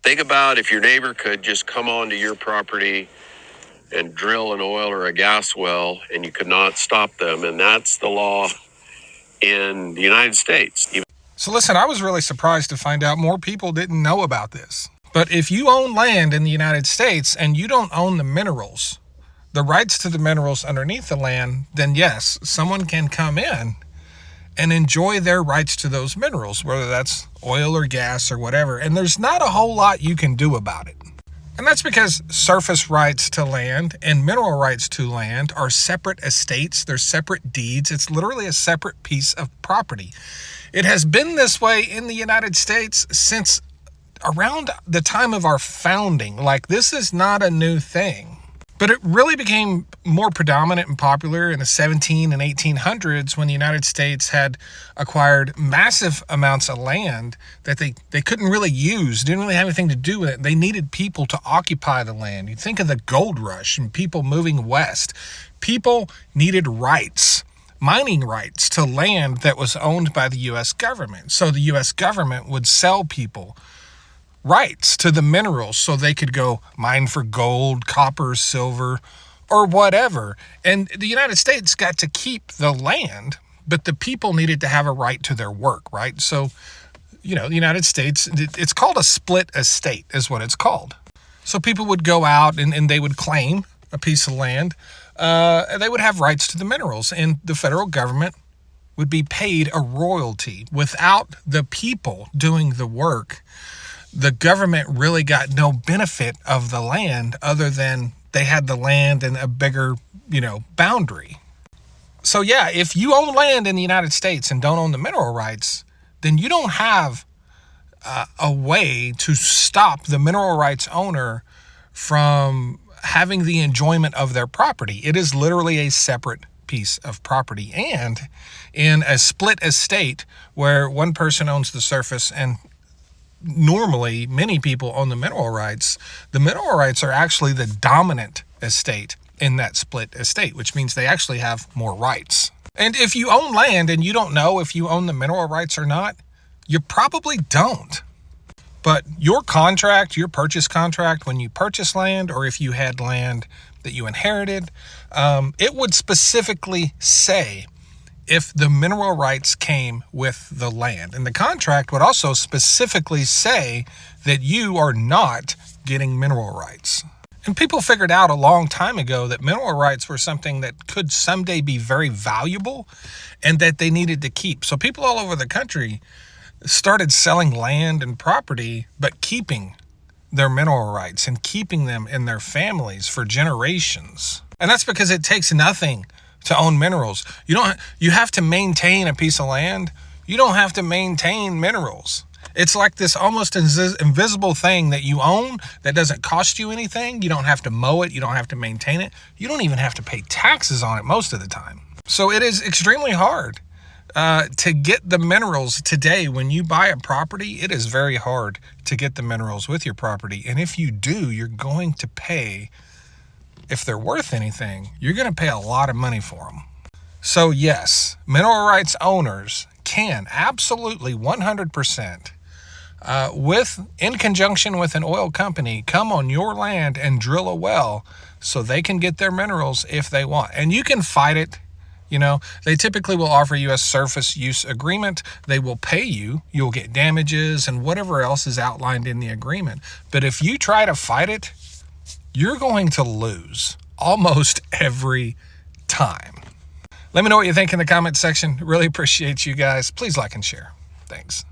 Think about if your neighbor could just come onto your property and drill an oil or a gas well, and you could not stop them. And that's the law in the United States. So listen, I was really surprised to find out more people didn't know about this. But if you own land in the United States and you don't own the minerals, the rights to the minerals underneath the land, then yes, someone can come in and enjoy their rights to those minerals, whether that's oil or gas or whatever. And there's not a whole lot you can do about it. And that's because surface rights to land and mineral rights to land are separate estates. They're separate deeds. It's literally a separate piece of property. It has been this way in the United States since around the time of our founding. Like, this is not a new thing. But it really became more predominant and popular in the 17 and 1800s when the United States had acquired massive amounts of land that they couldn't really use, didn't really have anything to do with it. They needed people to occupy the land. You think of the gold rush and people moving west. People needed rights, mining rights to land that was owned by the U.S. government. So the U.S. government would sell people rights to the minerals so they could go mine for gold, copper, silver, or whatever. And the United States got to keep the land, but the people needed to have a right to their work, right? So, the United States, it's called a split estate is what it's called. So people would go out and they would claim a piece of land. They would have rights to the minerals, and the federal government would be paid a royalty. Without the people doing the work, the government really got no benefit of the land other than they had the land and a bigger, boundary. So yeah, if you own land in the United States and don't own the mineral rights, then you don't have a way to stop the mineral rights owner from having the enjoyment of their property. It is literally a separate piece of property. And in a split estate where one person owns the surface and normally many people own the mineral rights are actually the dominant estate in that split estate, which means they actually have more rights. And if you own land and you don't know if you own the mineral rights or not, you probably don't. But your purchase contract, when you purchase land, or if you had land that you inherited, it would specifically say if the mineral rights came with the land. And the contract would also specifically say that you are not getting mineral rights. And people figured out a long time ago that mineral rights were something that could someday be very valuable and that they needed to keep. So people all over the country started selling land and property, but keeping their mineral rights and keeping them in their families for generations. And that's because it takes nothing to own minerals. You have to maintain a piece of land. You don't have to maintain minerals. It's like this almost invisible thing that you own that doesn't cost you anything. You don't have to mow it. You don't have to maintain it. You don't even have to pay taxes on it most of the time. So it is extremely hard to get the minerals today. When you buy a property, it is very hard to get the minerals with your property. And if you do, you're going to pay, if they're worth anything, you're going to pay a lot of money for them. So yes, mineral rights owners can absolutely 100%, in conjunction with an oil company, come on your land and drill a well so they can get their minerals if they want. And you can fight it. They typically will offer you a surface use agreement. They will pay you. You'll get damages and whatever else is outlined in the agreement. But if you try to fight it, you're going to lose almost every time. Let me know what you think in the comment section. Really appreciate you guys. Please like and share. Thanks.